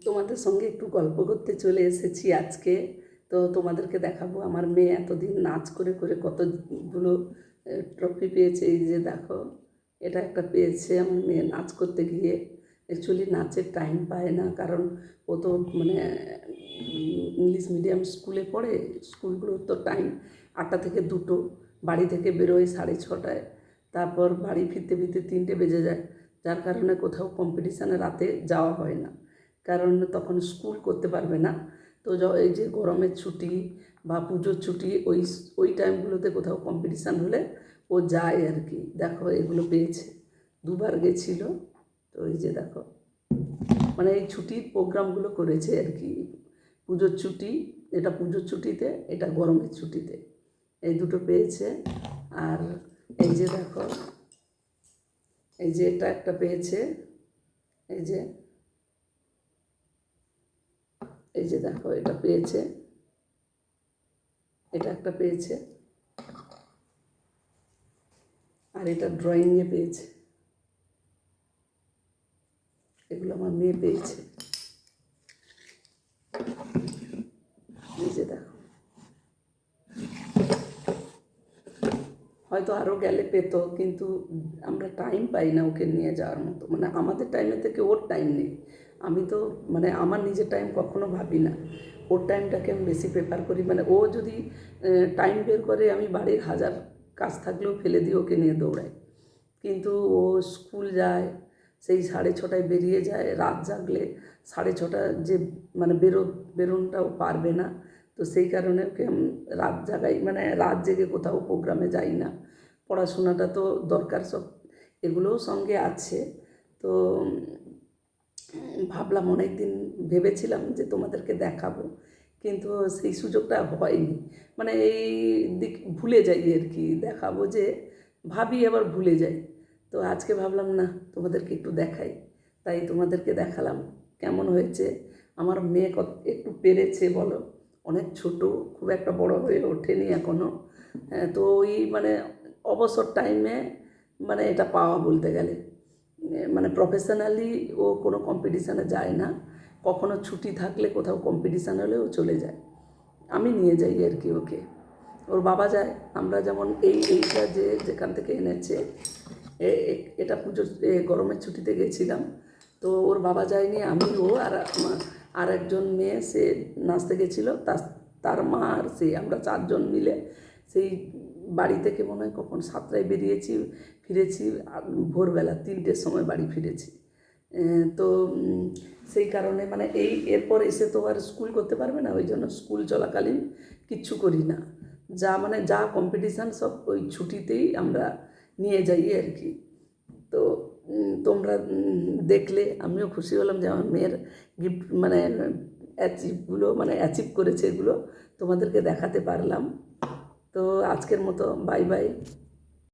তোমাদের সঙ্গে একটু গল্প করতে চলে এসেছি আজকে। তো তোমাদেরকে দেখাবো আমার মেয়ে এতদিন নাচ করে করে কতগুলো ট্রফি পেয়েছে। এই যে দেখো, এটা একটা পেয়েছে আমার মেয়ে নাচ করতে গিয়ে। অ্যাকচুয়ালি নাচের টাইম পায় না, কারণ ও তো মানে ইংলিশ মিডিয়াম স্কুলে পড়ে। স্কুলগুলোর তো টাইম 8টা থেকে 2টো, বাড়ি থেকে বেরোয় 6:30টায়, তারপর বাড়ি ফিরতে ফিরতে 3টে বেজে যায়। যার কারণে কোথাও কম্পিটিশানে রাতে যাওয়া হয় না, কারণ তখন স্কুল করতে পারবে না। তো এই যে গরমের ছুটি বা পুজোর ছুটি, ওই ওই টাইমগুলোতে কোথাও কম্পিটিশান হলে ও যায় আর কি। দেখো এগুলো পেয়েছে, 2বার গেছিল। তো এই যে দেখো, মানে এই ছুটির প্রোগ্রামগুলো করেছে আর কি। পুজোর ছুটি, এটা পুজোর ছুটিতে, এটা গরমের ছুটিতে, এই দুটো পেয়েছে। আর এই যে দেখো, এই যে এটা একটা পেয়েছে, এই যে এই যে দেখো এটা পেয়েছে, এটা একটা পেয়েছে, আর এটা ড্রয়িংয়ে পেয়েছে। এগুলো আমার মেয়ে পেয়েছে। এই যে দেখো, হয়তো আরও গেলে পেত, কিন্তু আমরা টাইম পাই না ওকে নিয়ে যাওয়ার মতো। মানে আমাদের টাইমের থেকে ওর টাইম নেই। আমি তো মানে আমার নিজের টাইম কখনো ভাবি না, ওর টাইমটাকে আমি বেশি প্রেফার করি। মানে ও যদি টাইম বের করে, আমি বাড়ির হাজার কাজ থাকলেও ফেলে দিয়ে ওকে নিয়ে দৌড়াই। কিন্তু ও স্কুল যায়, সেই 6:30টায় বেরিয়ে যায়, রাত জাগলে 6:30 যে মানে বেরোনটাও পারবে না। তো সেই কারণে ওকে রাত জাগাই, মানে রাত জেগে কোথাও প্রোগ্রামে যাই না। পড়াশোনাটা তো দরকার, সব এগুলোও সঙ্গে আছে। তো ভাবলাম, অনেক দিন ভেবেছিলাম যে তোমাদেরকে দেখাবো, কিন্তু সেই সুযোগটা হয়নি। মানে এই দিক ভুলে যাই আর কি, দেখাবো যে ভাবি আবার ভুলে যাই। তো আজকে ভাবলাম না, তোমাদেরকে একটু দেখাই, তাই তোমাদেরকে দেখালাম। কেমন হয়েছে আমার মেয়ে, কত একটু পেরেছে বলো। অনেক ছোট, খুব একটা বড় হয়ে ওঠেনি এখনও। তো ওই মানে অবসর টাইমে মানে এটা পাওয়া বলতে গেলে। মানে প্রফেশনালি ও কোনো কম্পিটিশানে যায় না, কখনো ছুটি থাকলে কোথাও কম্পিটিশান হলে ও চলে যায়, আমি নিয়ে যাই আর কি ওকে। ওর বাবা যায়, আমরা যেমন এইটা যেখান থেকে এনেছে, এটা পুজোর গরমের ছুটিতে গেছিলাম। তো ওর বাবা যায়নি, আমি, ও আর একজন মেয়ে, সে নাচতে গেছিলো, তার মা আর সে, আমরা 4জন মিলে সেই বাড়ি থেকে মনে হয় কখন 7টায় বেরিয়েছি, ফিরেছি ভোরবেলা 3টের সময় বাড়ি ফিরেছি। তো সেই কারণে মানে এরপর এসে তো আর স্কুল করতে পারবে না, ওই জন্য স্কুল চলাকালীন কিচ্ছু করি না। যা কম্পিটিশান সব ওই ছুটিতেই আমরা নিয়ে যাই আর কি। তো তোমরা দেখলে আমিও খুশি হলাম যে আমার মেয়ের গিফট মানে অ্যাচিভ করেছে, এগুলো তোমাদেরকে দেখাতে পারলাম। তো আজকের মতো বাই বাই।